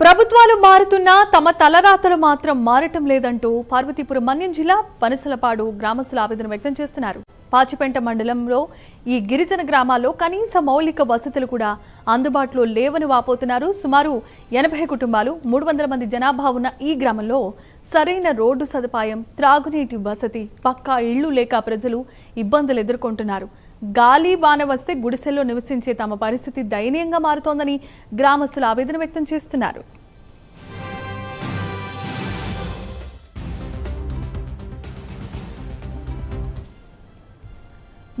ప్రభుత్వాలు మారుతున్నా తమ తలరాతలు మాత్రం మారటం లేదంటూ పార్వతీపురం మన్యం జిల్లా పనసలపాడు గ్రామస్తులు ఆవేదన వ్యక్తం చేస్తున్నారు. పాచిపెంట మండలంలో ఈ గిరిజన గ్రామాల్లో కనీస మౌలిక వసతులు కూడా అందుబాటులో లేవని వాపోతున్నారు. సుమారు 80 కుటుంబాలు, 300 మంది జనాభా ఉన్న ఈ గ్రామంలో సరైన రోడ్డు సదుపాయం, త్రాగునీటి వసతి, పక్కా ఇళ్లు లేక ప్రజలు ఇబ్బందులు ఎదుర్కొంటున్నారు. గాలి వాన వస్తే గుడిసెల్లో నివసించే తమ పరిస్థితి దయనీయంగా మారుతోందని గ్రామస్తులు ఆవేదన వ్యక్తం చేస్తున్నారు.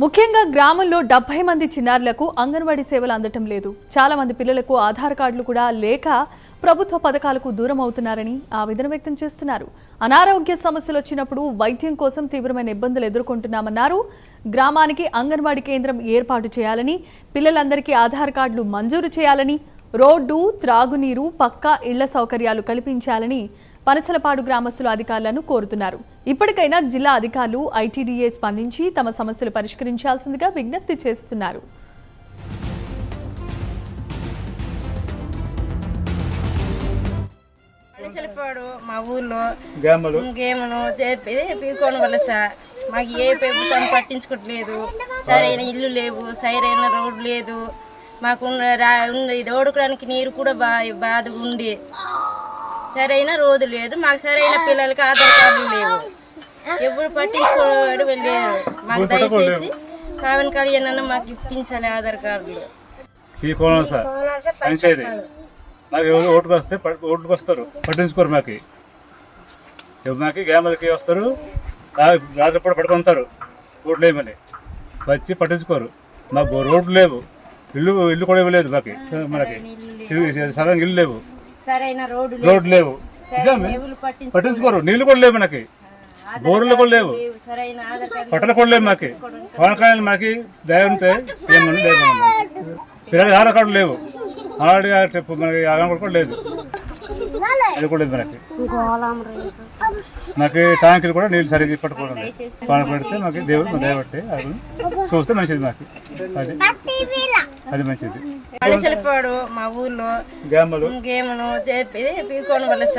ముఖ్యంగా గ్రామంలో 70 మంది చిన్నారులకు అంగన్వాడీ సేవలు అందటం లేదు. చాలా మంది పిల్లలకు ఆధార్ కార్డులు కూడా లేక ప్రభుత్వ పథకాలకు దూరం అవుతున్నారని ఆవేదన వ్యక్తం చేస్తున్నారు. అనారోగ్య సమస్యలు వచ్చినప్పుడు వైద్యం కోసం తీవ్రమైన ఇబ్బందులు ఎదుర్కొంటున్నామన్నారు. గ్రామానికి అంగన్వాడీ కేంద్రం ఏర్పాటు చేయాలని, పిల్లలందరికీ ఆధార్ కార్డులు మంజూరు చేయాలని, రోడ్డు, త్రాగునీరు, పక్కా ఇళ్ల సౌకర్యాలు కల్పించాలని పనసలపాడు గ్రామస్తులు అధికారులను కోరుతున్నారు. ఇప్పటికైనా జిల్లా అధికారులు ఐటీడీఏ స్పందించి తమ సమస్యలు పరిష్కరించాల్సిందిగా విజ్ఞప్తి చేస్తున్నారు. పనసలపాడు మా ఊర్లో గేమను పీకోని వలస మాకు ఏ ప్రభుత్వం పట్టించుకోవట్లేదు. సరైన ఇల్లు లేవు, సరైన రోడ్డు లేదు. మాకు రోడ్డుకోవడానికి నీరు కూడా బాధగా ఉంది. సరైన రోడ్డు లేదు. మాకు సరైన పిల్లలకి ఆధార్ కార్డులు లేవు. ఎప్పుడు పట్టించుకోవడం లేదు. మాకు దయచేసి కావని కళ్యాణ్ మాకు ఇప్పించాలి ఆధార్ కార్డులు. మాకు ఓటుకు వస్తే ఓటుకు వస్తారు, పట్టించుకోరు. మాకు గ్రామాలకి వస్తారు, రాత్రిపూట పడుకుంటారు ఓట్లు లేమని వచ్చి పట్టించుకోరు. మాకు రోడ్లు లేవు, ఇల్లు కూడా ఇవ్వలేదు. మనకి సరైన ఇల్లు లేవు, రోడ్లు లేవు, పట్టించుకోరు. నీళ్ళు కూడా లేవు, మనకి బోర్లు కూడా లేవు, పట్టలు కూడా లేవు. మాకు వానకాయలు మాకు దయంతే ఏమన్నా లేవు. పిల్లలకి ఆధార్ కార్డు లేవు, మనకి ఆధార్ కూడా లేదు, అది కూడా లేదు. మాకు ట్యాంకులు కూడా నీళ్ళు సరిగ్గా పట్టుకోవడం లేదు. పాన పెడితే మాకు దేవుడు దయబట్టి అది చూస్తే మంచిది. మాకు అది మంచిది. పనసలపాడు మా ఊర్లో గేమను పీకోని వలస